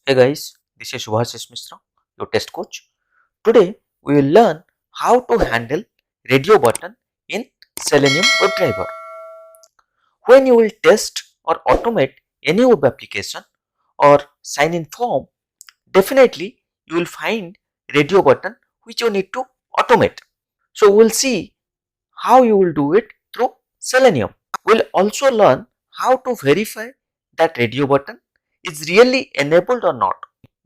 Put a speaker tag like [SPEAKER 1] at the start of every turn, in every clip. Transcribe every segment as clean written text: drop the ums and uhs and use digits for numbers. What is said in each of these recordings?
[SPEAKER 1] Hey guys, this is Subhasis Mishra, your test coach. Today we will learn how to handle radio button in Selenium WebDriver. When you will test or automate any web application or sign in form, definitely you will find radio button which you need to automate. So we will see how you will do it through Selenium. We'll also learn how to verify that radio button is really enabled or not.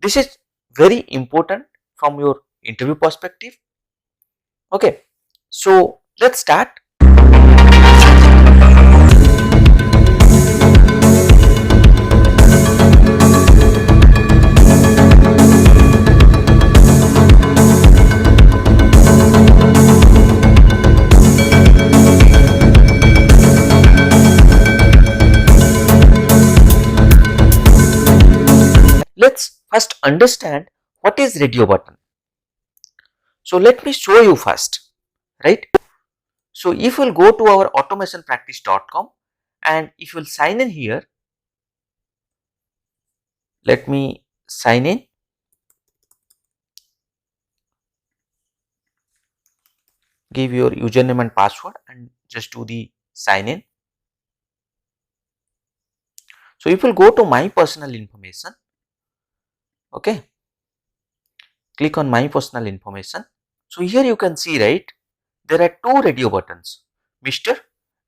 [SPEAKER 1] This is very important from your interview perspective. Okay, so let's start. Let's first understand what is radio button. So let me show you first, right? So if you'll go to our automationpractice.com and if you'll sign in here, let me sign in. Give your username and password and just do the sign in. So if you'll go to my personal information, okay, click on my personal information. So here you can see, right, there are two radio buttons, Mr.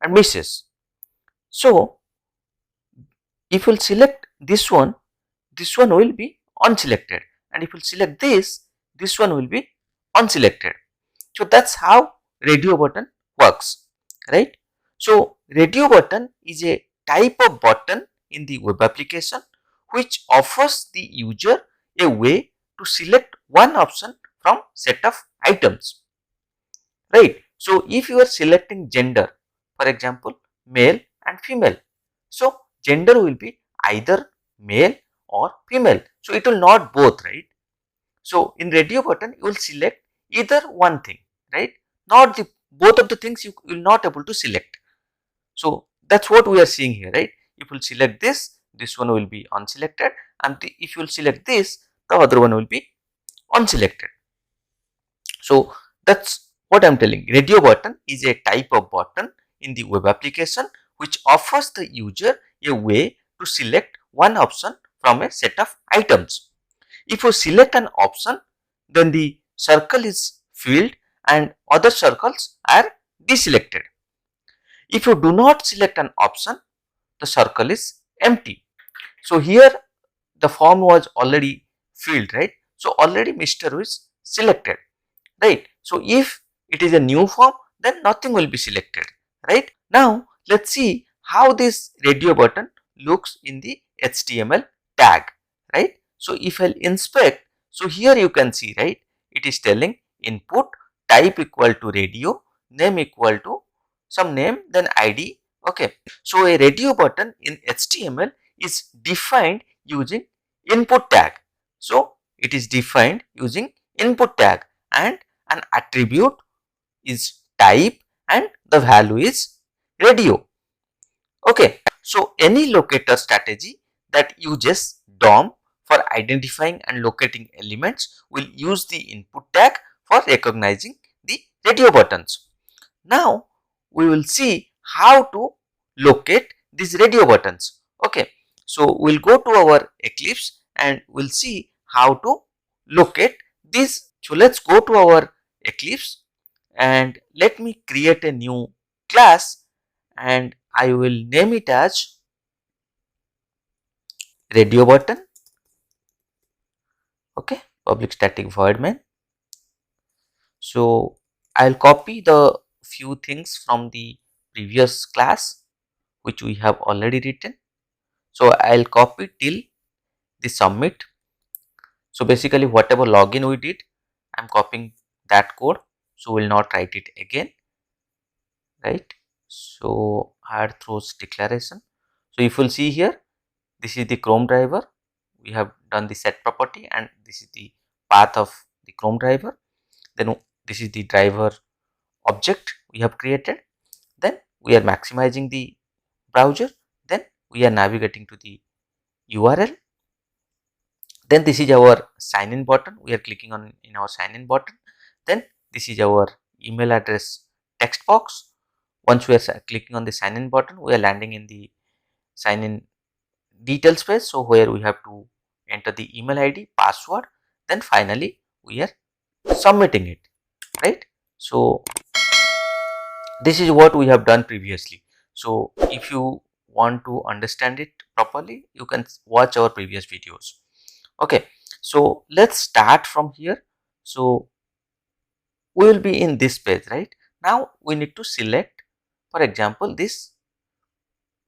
[SPEAKER 1] and Mrs. So if you'll select this one will be unselected, and if you select this one will be unselected. So that's how radio button works, right? So radio button is a type of button in the web application which offers the user a way to select one option from set of items, right? So if you are selecting gender, for example male and female, so gender will be either male or female, so it will not both, right? So in radio button you will select either one thing, right? Not the both of the things you will not able to select. So that's what we are seeing here, right? If you will select this one will be unselected, and if you will select this, the other one will be unselected. So that's what I'm telling. Radio button is a type of button in the web application which offers the user a way to select one option from a set of items. If you select an option, then the circle is filled and other circles are deselected. If you do not select an option, the circle is empty. So here the form was already filled, right? So already Mr. is selected, right? So if it is a new form, then nothing will be selected, right? Now let's see how this radio button looks in the HTML tag, right? So if I'll inspect, so here you can see, right, it is telling input type equal to radio, name equal to some name, then ID. Okay, so a radio button in HTML is defined using input tag. So it is defined using input tag, and an attribute is type and the value is radio. Okay, so any locator strategy that uses DOM for identifying and locating elements will use the input tag for recognizing the radio buttons. Now we will see how to locate these radio buttons. Okay, so we'll go to our Eclipse and we'll see how to locate this. So let's go to our Eclipse and let me create a new class and I will name it as radio button. Okay, public static void main. So I'll copy the few things from the previous class which we have already written. So I'll copy till the submit. So basically whatever login we did, I'm copying that code, so we'll not write it again, right? So add throws declaration. So if you'll see here, this is the Chrome driver. We have done the set property and this is the path of the Chrome driver. Then this is the driver object we have created. Then we are maximizing the browser. Then we are navigating to the URL. Then this is our sign in button. We are clicking on in our sign in button. Then this is our email address text box. Once we are clicking on the sign in button, we are landing in the sign in details page. So where we have to enter the email ID, password, then finally we are submitting it, right? So this is what we have done previously. So if you want to understand it properly, you can watch our previous videos. Okay, so let's start from here. So we will be in this page, right? Now we need to select, for example, this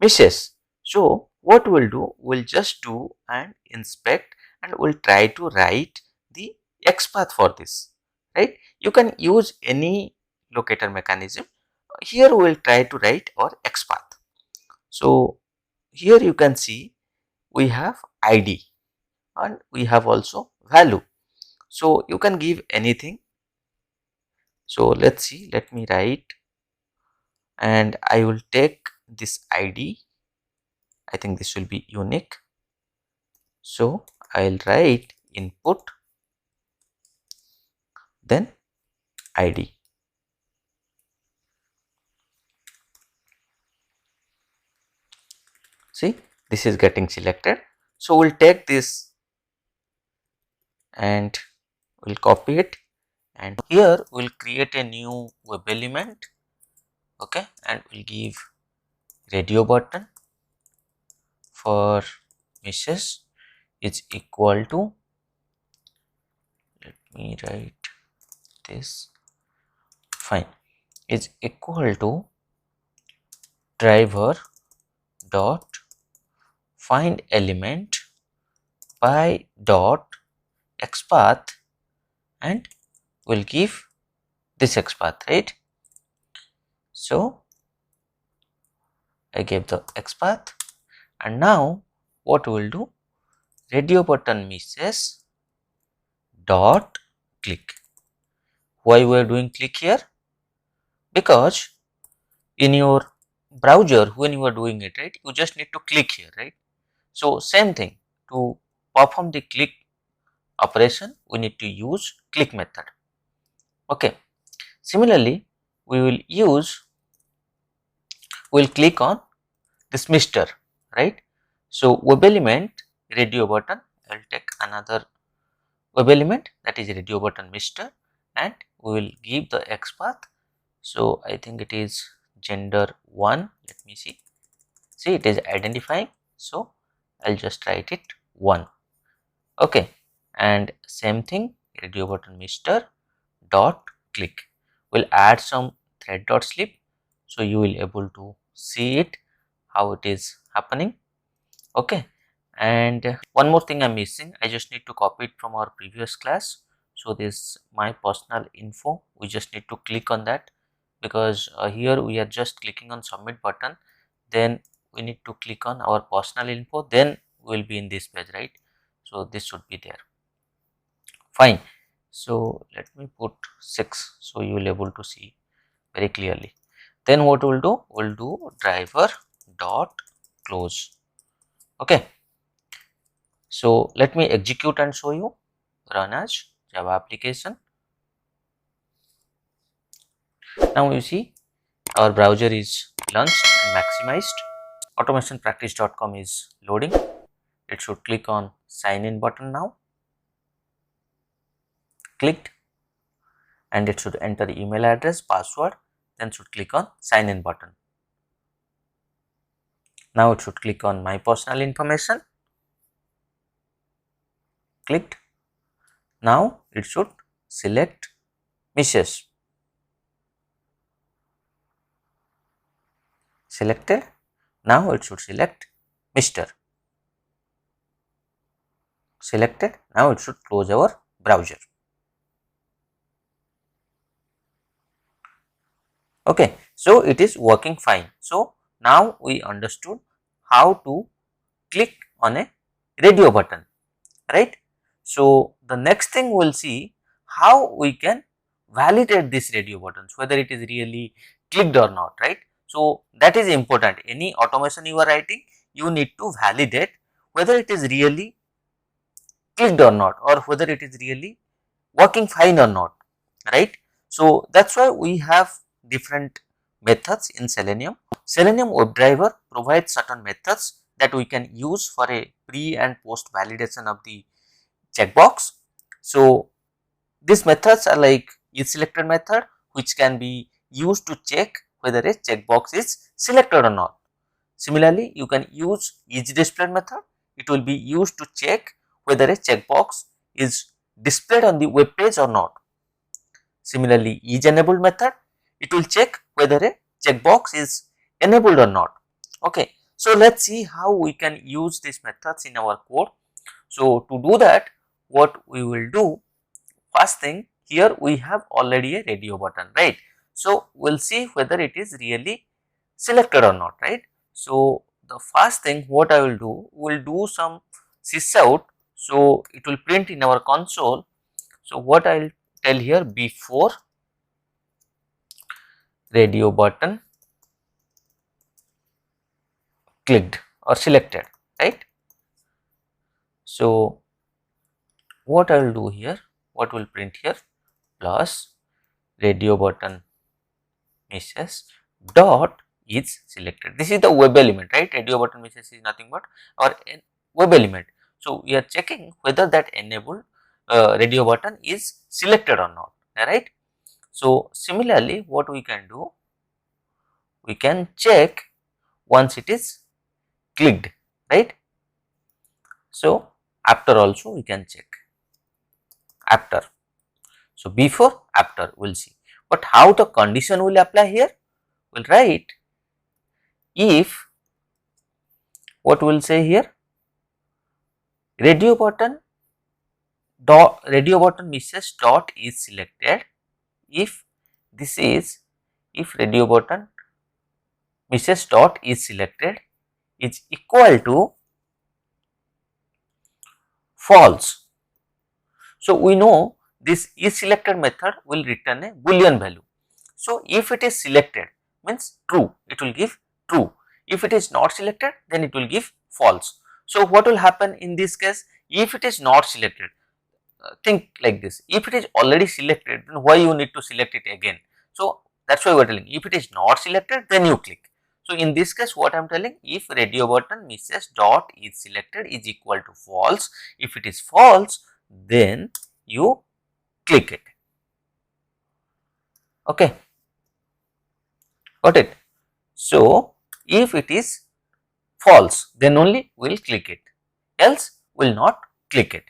[SPEAKER 1] meshes. So what we'll do, we'll just do and inspect, and we'll try to write the XPath for this, right? You can use any locator mechanism. Here we will try to write our XPath. So here you can see we have ID and we have also value. So you can give anything. So let's see, let me write, and I will take this ID. I think this will be unique. So I'll write input, then ID. See, this is getting selected. So we'll take this and we'll copy it, and here we'll create a new web element. Okay, and we'll give radio button for meshes is equal to, let me write this, fine, is equal to driver dot find element by dot XPath, and we'll give this XPath, right? So I gave the XPath, and now what we'll do, radio button meshes dot click. Why we are doing click here? Because in your browser, when you are doing it, right, you just need to click here, right? So same thing, to perform the click operation, we need to use click method. Okay, similarly we will use, we'll click on this Mr, right? So web element radio button, I'll take another web element, that is radio button Mr, and we will give the XPath. So I think it is gender 1. Let me see it is identifying, so I'll just write it 1. Okay, and same thing, radio button Mr dot click. We'll add some thread dot slip, so you will able to see it how it is happening. Okay, and one more thing I'm missing, I just need to copy it from our previous class. So this my personal info, we just need to click on that, because here we are just clicking on submit button, then we need to click on our personal info, then we will be in this page, right? So this should be there, fine. So let me put 6, so you will able to see very clearly. Then what we'll do, we'll do driver dot close. Okay, so let me execute and show you, run as Java application. Now you see our browser is launched and maximized. Automationpractice.com is loading. It should click on sign in button now. Clicked, and it should enter email address, password, then should click on sign in button. Now it should click on my personal information. Clicked. Now it should select Mrs. Selected. Now it should select Mr. Selected. Now it should close our browser. Okay, so it is working fine. So now we understood how to click on a radio button, right? So the next thing we'll see how we can validate these radio buttons, whether it is really clicked or not, right? So that is important. Any automation you are writing, you need to validate whether it is really clicked or not, or whether it is really working fine or not, right. So that is why we have different methods in Selenium. Selenium WebDriver provides certain methods that we can use for a pre and post validation of the checkbox. So these methods are like isSelected method, which can be used to check whether a checkbox is selected or not. Similarly, you can use isDisplayed method. It will be used to check whether a checkbox is displayed on the web page or not. Similarly, isEnabled method, it will check whether a checkbox is enabled or not. Okay. So, let us see how we can use these methods in our code. So, to do that, what we will do, first thing, here we have already a radio button, right. So, we will see whether it is really selected or not, right. So, the first thing what I will do, we will do some sysout. So, it will print in our console. So, what I will tell here, before radio button clicked or selected, right. So, what I will do here, what will print here, plus radio button misses dot is selected. This is the web element, right. Radio button misses is nothing but our web element. So, we are checking whether that enabled radio button is selected or not, right. So, similarly, what we can do, we can check once it is clicked, right. So, after also we can check after. So, before, after we will see, but how the condition will apply here, we will write if, what we will say here, radio button misses dot is selected if this is, if radio button misses dot is selected is equal to false. So, we know this isSelected method will return a boolean value. So, if it is selected means true, it will give true. If it is not selected, then it will give false. So, what will happen in this case? If it is not selected, think like this, if it is already selected, then why you need to select it again? So, that is why we are telling, if it is not selected, then you click. So, in this case, what I am telling, if radio button misses dot is selected is equal to false, if it is false, then you click it. Okay, got it. So, if it is false, then only we will click it, else we will not click it.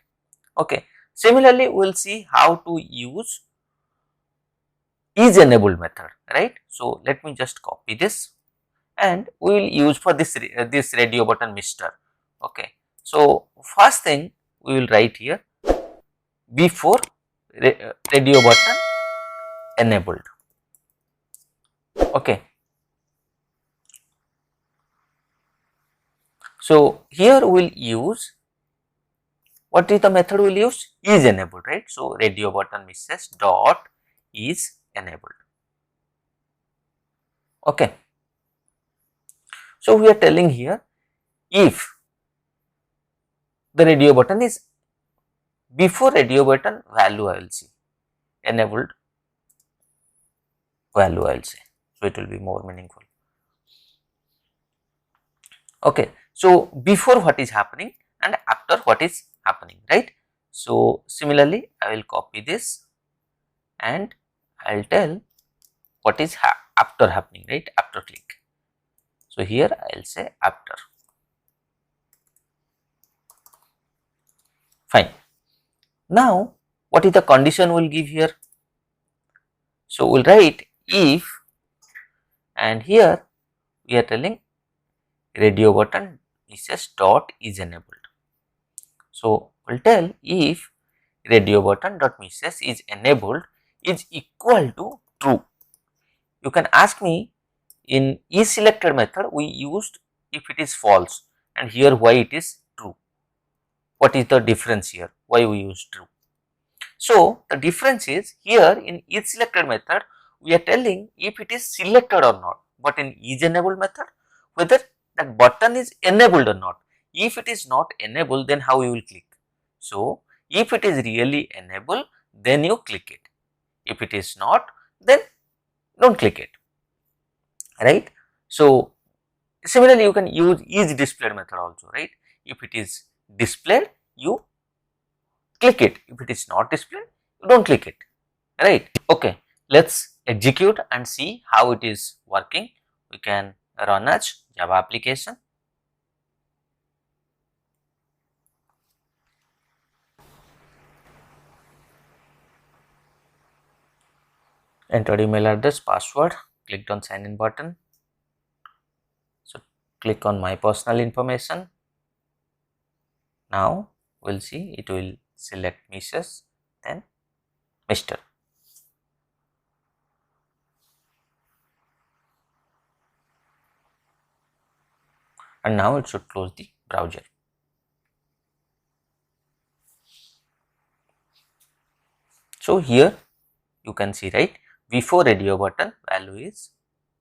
[SPEAKER 1] Okay. Similarly, we will see how to use isEnabled method, right. So, let me just copy this and we will use for this radio button mister. Okay. So, first thing we will write here, before radio button enabled. Okay. So, here we will use, what is the method we will use, isEnabled, right. So, radio button misses dot is enabled. Okay. So, we are telling here, if the radio button is before radio button value, I will see enabled value, I will say. So, it will be more meaningful. Okay. So, before what is happening and after what is happening, right. So, similarly, I will copy this and I will tell what is after happening, right, after click. So, here I will say after. Fine. Now, what is the condition we will give here? So, we will write if, and here we are telling radio button misses dot is enabled. So, we will tell if radio button dot misses is enabled is equal to true. You can ask me, in isSelected method we used if it is false, and here why it is true. What is the difference here? Why we use true? So, the difference is, here in isSelected method we are telling if it is selected or not, but in isEnabled method whether that button is enabled or not. If it is not enabled, then how you will click? So, if it is really enabled, then you click it. If it is not, then don't click it, right. So, similarly you can use is displayed method also, right. If it is displayed, you click it. If it is not displayed, you don't click it, right. Okay, let's execute and see how it is working. We can run as Java application. Enter email address, password, clicked on sign in button. So, click on my personal information. Now, we will see it will select Mrs. then Mr. And now it should close the browser. So, here you can see, right, before radio button value is,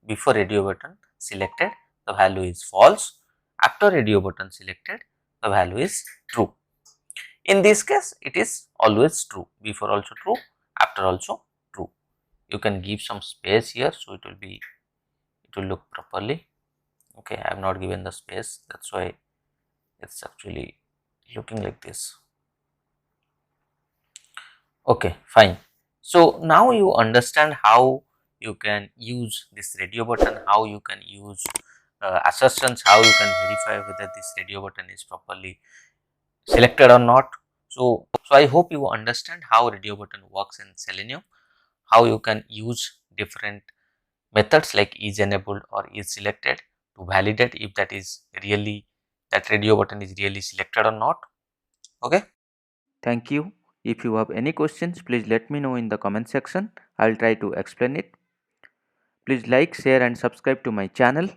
[SPEAKER 1] before radio button selected the value is false, after radio button selected the value is true. In this case it is always true, before also true, after also true. You can give some space here, so it will look properly. Okay, I have not given the space, that's why it's actually looking like this. Okay, fine. So now you understand how you can use this radio button, how you can use assertions, how you can verify whether this radio button is properly selected or not. So I hope you understand how radio button works in Selenium, how you can use different methods like is enabled or is selected to validate if that is really, that radio button is really selected or not. Okay. Thank you. If you have any questions, please let me know in the comment section. I will try to explain it. Please like, share and subscribe to my channel.